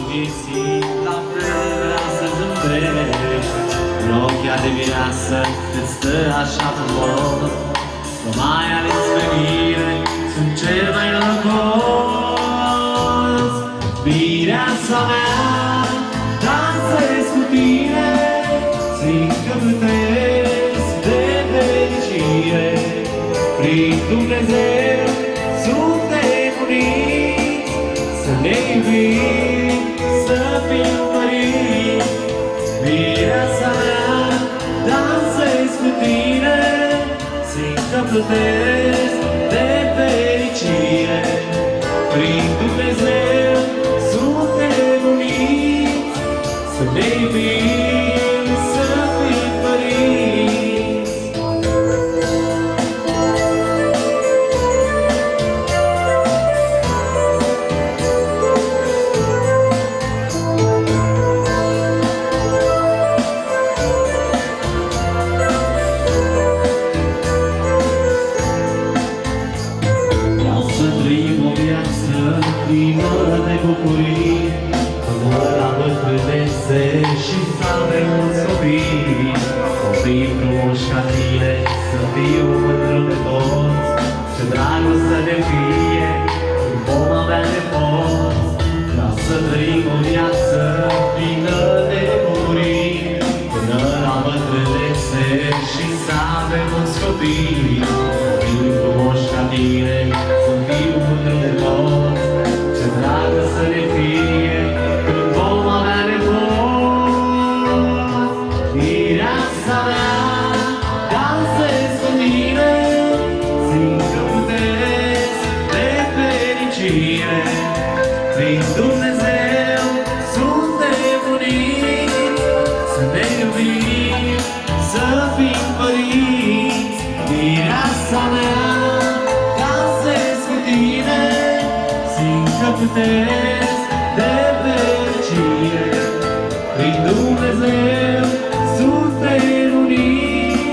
vieții, la fel vreau să zâmbești. În ochii de viață îți stă așa frumos, că mai ales pe mine sunt cel mai norocos. Mireasa mea, dansez cu tine, zic că plătesc de fericire. Prin Dumnezeu suntem uniți, să ne iubim, să fim părinți. Mireasa mea, dansez cu tine, zic că plătesc de fericire. Prin Dumnezeu suntem uniți, să ne iubim, să fim părinți. Vreau să trăim o viață plină de bucurii, până la bătrânețe și să avem mulți copii. Copii frumoși ca tine, să fiu mândru de toți, ce dragoste de fie, când vom avea nepoți. Vreau să trăim o viață plină de bucurii, până la bătrânețe și să avem mulți copii. Copii frumoși ca tine, să fiu mândru de toți, ce dragoste de fie, când vom avea nepoți. Mireasa mea, dansez cu tine, zic că plătesc de fericire. Prin Dumnezeu suntem uniți, să ne iubim, să fim părinți. Mireasa mea, dansez cu tine, zic că plătesc de fericire. Prin Dumnezeu suntem uniți,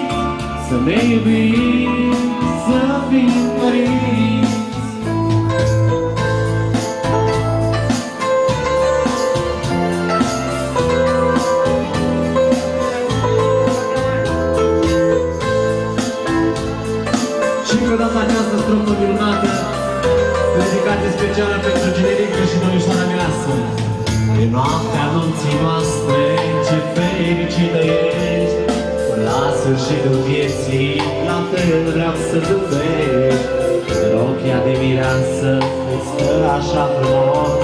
să ne iubim, să fim părinți. Și încă o dată această strofă minunată, dedicație specială pentru Generică și domnișoara Mireasă. E noaptea nunții noastre, ce fericită ești, până la sfârșitul vieții, la fel vreau să zâmbești. În ochii de mireasă îți stă așa frumos,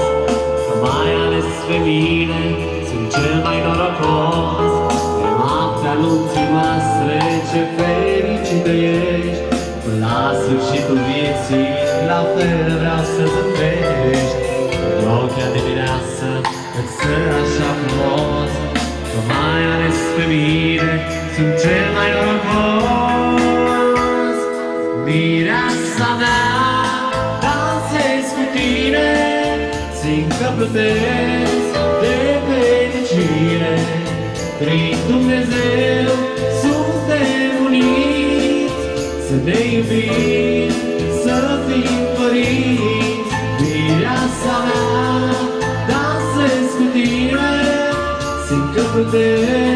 că mai ales pe mine sunt cel mai norocos. E noaptea nunții noastre, ce fericită ești, până la sfârșitul vieții, la fel vreau să zâmbești. În ochii de mireasă îți stă așa frumos, că mai ales pe mine sunt cel mai norocos. Mireasa mea, dansez cu tine, zic că plătesc de fericire. Prin Dumnezeu suntem uniți, să ne iubim, să fim părinți. Mireasa mea, dansez cu tine, zic că plătesc